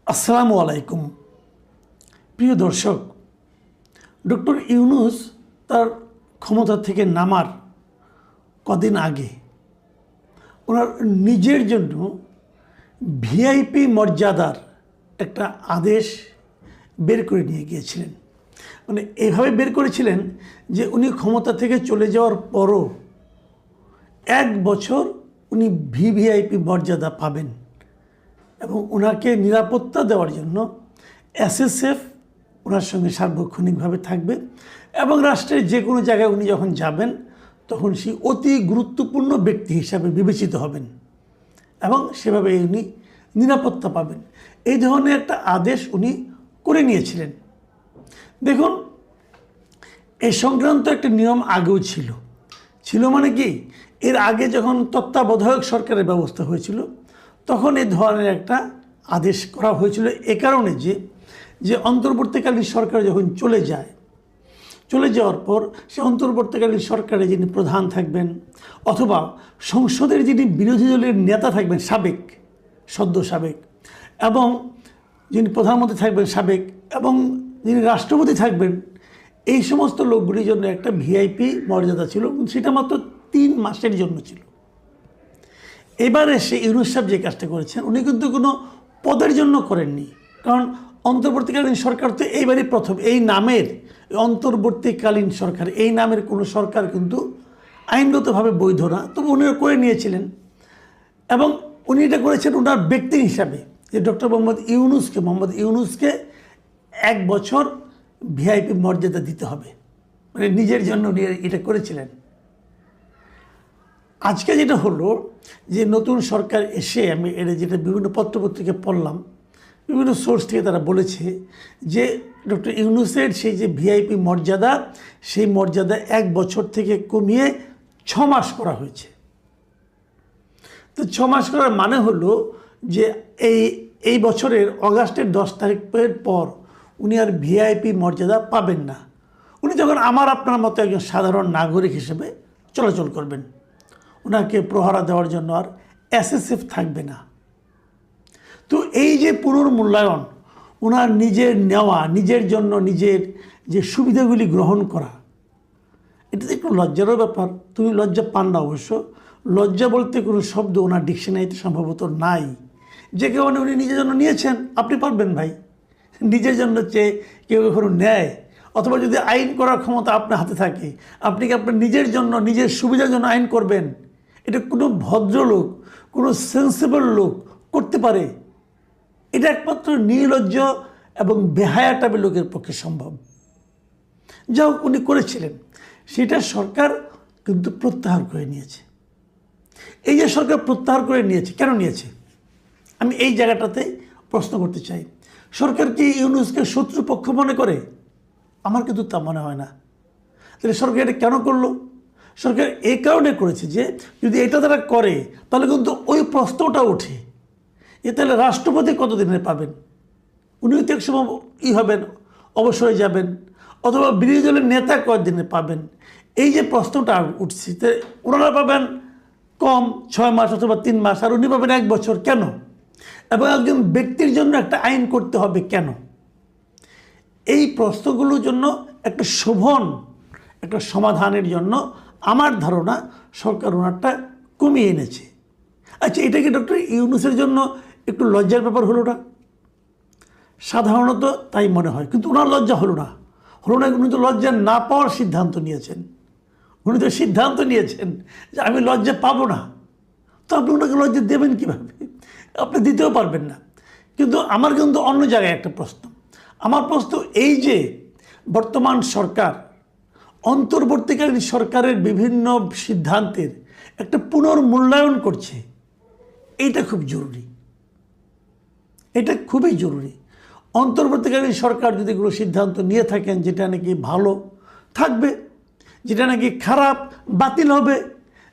আসসালামু আলাইকুম প্রিয় দর্শক। ডক্টর ইউনূস তার ক্ষমতা থেকে নামার কদিন আগে ওনার নিজের জন্য ভিআইপি মর্যাদার একটা আদেশ বের করে নিয়ে গিয়েছিলেন। মানে এভাবে বের করেছিলেন যে উনি ক্ষমতা থেকে চলে যাওয়ার পরও 1 বছর উনি ভিভিআইপি মর্যাদা পাবেন এবং ওনাকে নিরাপত্তা দেওয়ার জন্য এসএসএফ ওনার সঙ্গে সার্বক্ষণিকভাবে থাকবে এবং রাষ্ট্রের যে কোনো জায়গায় উনি যখন যাবেন তখন সেই অতি গুরুত্বপূর্ণ ব্যক্তি হিসাবে বিবেচিত হবেন এবং সেভাবে উনি নিরাপত্তা পাবেন। এই ধরনের একটা আদেশ উনি করে নিয়েছিলেন। দেখুন, এই সংক্রান্ত একটা নিয়ম আগেও ছিল মানে কি, এর আগে যখন তত্ত্বাবধায়ক সরকারের ব্যবস্থা হয়েছিল তখন এই ধরনের একটা আদেশ করা হয়েছিল এ কারণে যে অন্তর্বর্তীকালীন সরকার যখন চলে যাওয়ার পর সে অন্তর্বর্তীকালীন সরকারে যিনি প্রধান থাকবেন অথবা সংসদের যিনি বিরোধী দলের নেতা থাকবেন সদ্য সাবেক এবং যিনি প্রধানমন্ত্রী থাকবেন সাবেক এবং যিনি রাষ্ট্রপতি থাকবেন, এই সমস্ত লোকগুলির জন্য একটা ভিআইপি মর্যাদা ছিল। সেটা মাত্র 3 মাসের জন্য ছিল। এবারে সে ইউনূস সাহেব যে কাজটা করেছেন উনি কিন্তু কোনো পদের জন্য করেননি, কারণ অন্তর্বর্তীকালীন সরকার তো এইবারই প্রথম। এই নামের অন্তর্বর্তীকালীন সরকার, এই নামের কোনো সরকার কিন্তু আইনগতভাবে বৈধ না, তবে উনি করে নিয়েছিলেন এবং উনি এটা করেছেন ওনার ব্যক্তি হিসাবে যে ডক্টর মোহাম্মদ ইউনূসকে 1 বছর ভিআইপি মর্যাদা দিতে হবে, মানে নিজের জন্য উনি এটা করেছিলেন। আজকে যেটা হলো যে নতুন সরকার এসে আমি এটা যেটা বিভিন্ন পত্রপত্রিকায় পড়লাম, বিভিন্ন সোর্স থেকে তারা বলেছে যে ডক্টর ইউনূসের সেই যে ভিআইপি মর্যাদা, সেই মর্যাদা 1 বছর থেকে কমিয়ে 6 মাস করা হয়েছে। তো 6 মাস করার মানে হলো যে এই বছরের অগাস্টের 10 তারিখের পর উনি আর ভিআইপি মর্যাদা পাবেন না। উনি যখন আমার আপনার মতো একজন সাধারণ নাগরিক হিসেবে চলাচল করবেন, ওনাকে প্রহরা দেওয়ার জন্য আর এসএসএফ থাকবে না। তো এই যে পুনর্মূল্যায়ন, ওনার নিজের নেওয়া, নিজের জন্য নিজের যে সুবিধাগুলি গ্রহণ করা, এটা তো একটু লজ্জারও ব্যাপার। তুমি লজ্জা পান না অবশ্য, লজ্জা বলতে কোনো শব্দ ওনার ডিকশনারিতে সম্ভবত নাই। যে কারণে উনি নিজের জন্য নিয়েছেন, আপনি পারবেন ভাই নিজের জন্য চেয়ে কেউ কখনো নেয়, অথবা যদি আইন করার ক্ষমতা আপনার হাতে থাকে আপনি কি আপনার নিজের জন্য নিজের সুবিধার জন্য আইন করবেন? এটা কোনো ভদ্রলোক, কোনো সেন্সিবল লোক করতে পারে? এটা একমাত্র নির্লজ্জ এবং বেহায়া টাইপের লোকের পক্ষে সম্ভব। যা হোক উনি করেছিলেন, সেটা সরকার কিন্তু প্রত্যাহার করে নিয়েছে। এই যে সরকার প্রত্যাহার করে নিয়েছে, কেন নিয়েছে আমি এই জায়গাটাতে প্রশ্ন করতে চাই। সরকার কি ইউনূসকে শত্রুপক্ষ মনে করে? আমার কিন্তু তা মনে হয় না। তাহলে সরকার এটা কেন করলো? সরকার এই কারণে করেছে যে যদি এটা তারা করে তাহলে কিন্তু ওই প্রশ্নটা ওঠে যে তাহলে রাষ্ট্রপতি কতদিনে পাবেন? উনিও তো এক সময় হবেন, অবসরে যাবেন, অথবা বিরোধী দলের নেতা কতদিনে পাবেন? এই যে প্রশ্নটা উঠছে, ওনারা পাবেন কম 6 মাস অথবা 3 মাস, আর উনি পাবেন 1 বছর। কেন? এবং একজন ব্যক্তির জন্য একটা আইন করতে হবে কেন? এই প্রশ্নগুলোর জন্য একটা শোভন একটা সমাধানের জন্য আমার ধারণা সরকার ওনারটা কমিয়ে এনেছে। আচ্ছা, এটা কি ডক্টর ইউনূসের জন্য একটু লজ্জার ব্যাপার হলো না? সাধারণত তাই মনে হয়, কিন্তু ওনার লজ্জা হলো না। উনি তো লজ্জা না পাওয়ার সিদ্ধান্ত নিয়েছেন। উনি তো সিদ্ধান্ত নিয়েছেন যে আমি লজ্জা পাবো না। তো আপনি ওনাকে লজ্জা দেবেন কীভাবে? আপনি দিতেও পারবেন না। কিন্তু আমার কিন্তু অন্য জায়গায় একটা প্রশ্ন। আমার প্রশ্ন এই যে বর্তমান সরকার অন্তর্বর্তীকালীন সরকারের বিভিন্ন সিদ্ধান্তের একটা পুনর্মূল্যায়ন করছে, এইটা খুব জরুরি। এটা খুবই জরুরি। অন্তর্বর্তীকালীন সরকার যদি কোনো সিদ্ধান্ত নিয়ে থাকেন যেটা নাকি ভালো থাকবে, যেটা নাকি খারাপ বাতিল হবে,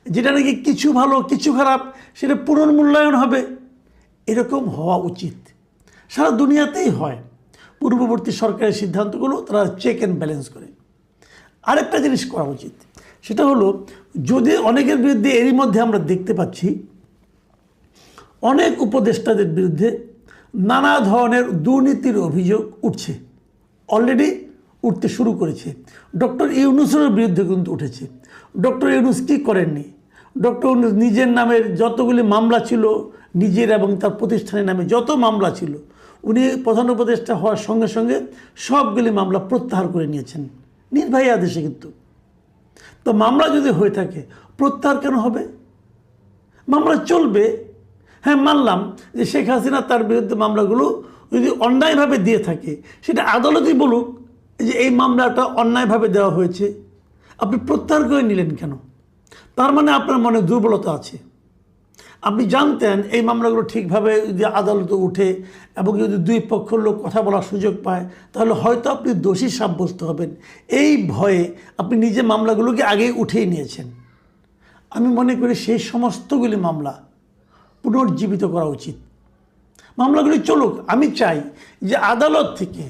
যেটা নাকি কিছু ভালো কিছু খারাপ সেটা পুনর্মূল্যায়ন হবে, এরকম হওয়া উচিত। সারা দুনিয়াতেই হয়। পূর্ববর্তী সরকারের সিদ্ধান্তগুলো তারা চেক অ্যান্ড ব্যালেন্স করে। আরেকটা জিনিস করা উচিত, সেটা হলো যদি অনেকের বিরুদ্ধে এরই মধ্যে আমরা দেখতে পাচ্ছি অনেক উপদেষ্টাদের বিরুদ্ধে নানা ধরনের দুর্নীতির অভিযোগ উঠছে, অলরেডি উঠতে শুরু করেছে। ডক্টর ইউনূসের বিরুদ্ধে কিন্তু উঠেছে। ডক্টর ইউনূস কী করেননি? ডক্টর ইউনূস নিজের নামের যতগুলি মামলা ছিল, নিজের এবং তার প্রতিষ্ঠানের নামে যত মামলা ছিল, উনি প্রধান উপদেষ্টা হওয়ার সঙ্গে সঙ্গে সবগুলি মামলা প্রত্যাহার করে নিয়েছেন নির্বাহী আদেশে। কিন্তু তো মামলা যদি হয়ে থাকে প্রত্যাহার কেন হবে? মামলা চলবে। হ্যাঁ, মানলাম যে শেখ হাসিনা তার বিরুদ্ধে মামলাগুলো যদি অন্যায়ভাবে দিয়ে থাকে, সেটা আদালতই বলুক যে এই মামলাটা অন্যায়ভাবে দেওয়া হয়েছে, আপনি প্রত্যাহার করে নিলেন কেন? তার মানে আপনার মনে দুর্বলতা আছে। আপনি জানতেন এই মামলাগুলো ঠিকভাবে যদি আদালতে উঠে এবং যদি দুই পক্ষের লোক কথা বলার সুযোগ পায়, তাহলে হয়তো আপনি দোষী সাব্যস্ত হবেন। এই ভয়ে আপনি নিজে মামলাগুলোকে আগেই উঠিয়ে নিয়েছেন। আমি মনে করি সেই সমস্তগুলি মামলা পুনর্জীবিত করা উচিত। মামলাগুলি চলুক। আমি চাই যে আদালত থেকে,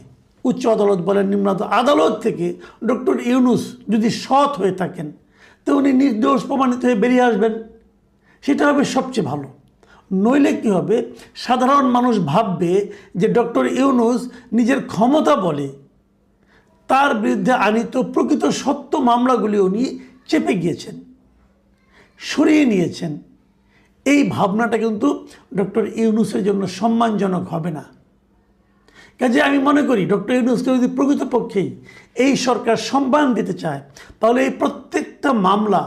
উচ্চ আদালত বলেন, নিম্ন আদালত থেকে ডক্টর ইউনূস যদি সৎ হয়ে থাকেন তো উনি নির্দোষ প্রমাণিত হয়ে বেরিয়ে আসবেন, সেটা হবে সবচেয়ে ভালো। নইলে কী হবে, সাধারণ মানুষ ভাববে যে ডক্টর ইউনূস নিজের ক্ষমতা বলে তার বিরুদ্ধে আনিত প্রকৃত সত্য মামলাগুলি উনি চেপে গিয়েছেন, সরিয়ে নিয়েছেন। এই ভাবনাটা কিন্তু ডক্টর ইউনূসের জন্য সম্মানজনক হবে না। কাজে আমি মনে করি ডক্টর ইউনূসকে যদি প্রকৃতপক্ষেই এই সরকার সম্মান দিতে চায়, তাহলে এই প্রত্যেকটা মামলা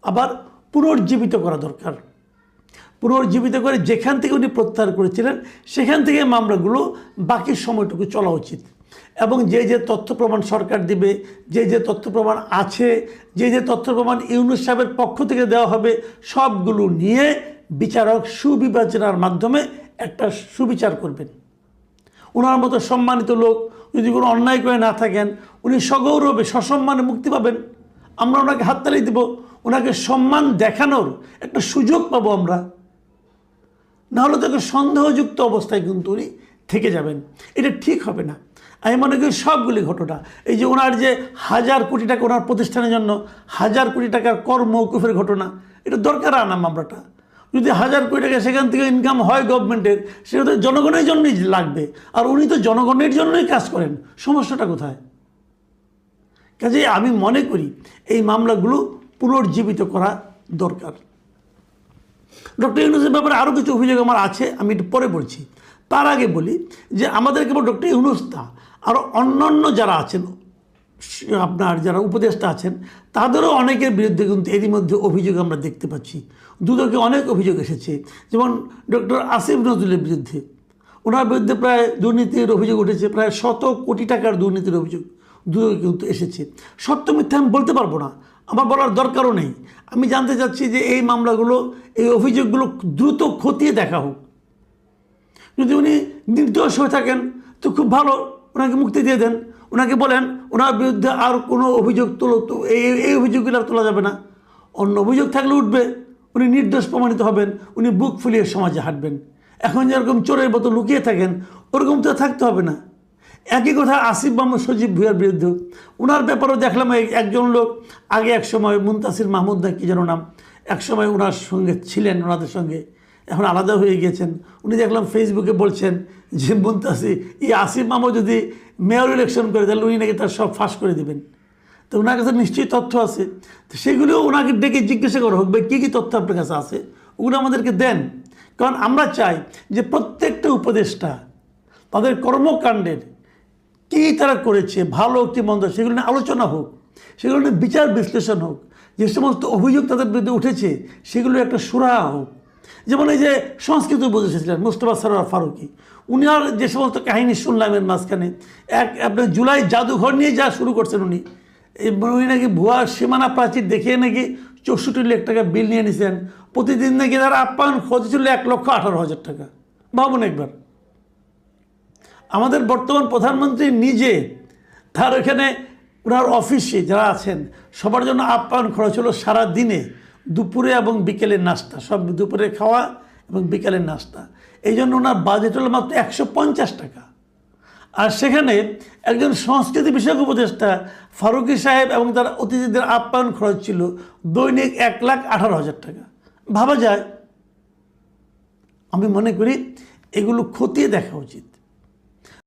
আবার পুনর্জীবিত করা দরকার। পুনর্জীবিত করে যেখান থেকে উনি প্রত্যাহার করেছিলেন সেখান থেকে মামলাগুলো বাকি সময়টুকু চলা উচিত। এবং যে যে তথ্য প্রমাণ সরকার দিবে, যে যে তথ্য প্রমাণ আছে, যে যে তথ্য প্রমাণ ইউনূস সাহেবের পক্ষ থেকে দেওয়া হবে, সবগুলো নিয়ে বিচারক সুবিবেচনার মাধ্যমে একটা সুবিচার করবেন। ওনার মতো সম্মানিত লোক যদি কোনো অন্যায় করে না থাকেন, উনি সগৌরবে সসম্মানে মুক্তি পাবেন। আমরা ওনাকে হাততালি দেব, ওনাকে সম্মান দেখানোর একটা সুযোগ পাবো আমরা। নাহলে তাকে সন্দেহযুক্ত অবস্থায় কিন্তু উনি থেকে যাবেন, এটা ঠিক হবে না। আমি মনে করি সবগুলি ঘটনা, এই যে ওনার যে 1000 কোটি টাকা ওনার প্রতিষ্ঠানের জন্য 1000 কোটি টাকার কর মওকুফের ঘটনা, এটা দরকার আনা মামলাটা। যদি 1000 কোটি টাকা সেখান থেকে ইনকাম হয় গভর্নমেন্টের, সেটা তো জনগণের জন্যই লাগবে, আর উনি তো জনগণের জন্যই কাজ করেন। সমস্যাটা কোথায়? কাজেই আমি মনে করি এই মামলাগুলো পুনর্জীবিত করা দরকার। ডক্টর ইউনূসের ব্যাপারে আরও কিছু অভিযোগ আমার আছে, আমি একটু পরে বলছি। তার আগে বলি যে আমাদের কেবল ডক্টর ইউনূস না, আরও অন্যান্য যারা আছেন, আপনার যারা উপদেষ্টা আছেন, তাদেরও অনেকের বিরুদ্ধে কিন্তু এরই মধ্যে অভিযোগ আমরা দেখতে পাচ্ছি। দুদকে অনেক অভিযোগ এসেছে। যেমন ডক্টর আসিফ নজরুলের বিরুদ্ধে, ওনার বিরুদ্ধে প্রায় দুর্নীতির অভিযোগ উঠেছে, প্রায় 100 কোটি টাকার দুর্নীতির অভিযোগ দুদকে কিন্তু এসেছে। সত্য মিথ্যা আমি বলতে পারবো না, আমার বলার দরকারও নেই। আমি জানতে চাচ্ছি যে এই মামলাগুলো, এই অভিযোগগুলো দ্রুত খতিয়ে দেখা হোক। যদি উনি নির্দোষ হয়ে থাকেন তো খুব ভালো, ওনাকে মুক্তি দিয়ে দেন। ওনাকে বলেন ওনার বিরুদ্ধে আর কোনো অভিযোগ তোলো, তো এই অভিযোগগুলো আর তোলা যাবে না। অন্য অভিযোগ থাকলে উঠবে, উনি নির্দোষ প্রমাণিত হবেন, উনি বুক ফুলিয়ে সমাজে হাঁটবেন। এখন যেরকম চোরের মতো লুকিয়ে থাকেন, ওরকম তো থাকতে হবে না। একই কথা আসিফ মাহমুদ সজীব ভুঁইয়ার বিরুদ্ধেও, ওনার ব্যাপারেও দেখলাম একজন লোক আগে এক সময় মুনতাসির মাহমুদ না কি যেন নাম, এক সময় ওনার সঙ্গে ছিলেন, ওনাদের সঙ্গে এখন আলাদা হয়ে গিয়েছেন। উনি দেখলাম ফেসবুকে বলছেন যে মুনতাসির, এই আসিফ মাহমুদ যদি মেয়র ইলেকশন করে তাহলে উনি নাকি তার সব ফাঁস করে দেবেন। তো ওনার কাছে নিশ্চয়ই তথ্য আছে, তো সেগুলিও ওনাকে ডেকে জিজ্ঞাসা করা হোক, কী কী তথ্য আপনার কাছে আছে, ওগুলো আমাদেরকে দেন। কারণ আমরা চাই যে প্রত্যেকটা উপদেষ্টা তাদের কর্মকাণ্ডের কী তারা করেছে, ভালো কি মন্দ, সেগুলো নিয়ে আলোচনা হোক, সেগুলো নিয়ে বিচার বিশ্লেষণ হোক। যে সমস্ত অভিযোগ তাদের বিরুদ্ধে উঠেছে সেগুলো একটা সুরাহা হোক। যেমন এই যে সংস্কৃত উপদেষ্টা মুস্তফা সরোয়ার ফারুকী, উনি আর যে সমস্ত কাহিনী শুনলাম এর মাঝখানে, আপনার জুলাই জাদুঘর নিয়ে যা শুরু করছেন উনি নাকি ভুয়া সীমানা প্রাচীর দেখিয়ে নাকি 64 লাখ টাকা বিল নিয়ে নিছেন। প্রতিদিন নাকি তার আপ্যায়ন খরচ ছিল 1,18,000 টাকা। ভাবুন একবার, আমাদের বর্তমান প্রধানমন্ত্রী নিজে তার ওখানে ওনার অফিসে যারা আছেন সবার জন্য আপ্যায়ন খরচ হলো সারা দিনে দুপুরে এবং বিকেলের নাস্তা, সব দুপুরে খাওয়া এবং বিকেলের নাস্তা। এই জন্য ওনার বাজেট হলো মাত্র 150 টাকা। আর সেখানে একজন সংস্কৃতি বিষয়ক উপদেষ্টা ফারুকী সাহেব এবং তার অতিথিদের আপ্যায়ন খরচ ছিল দৈনিক 1,18,000 টাকা। ভাবা যায়। আমি মনে করি এগুলো খতিয়ে দেখা উচিত।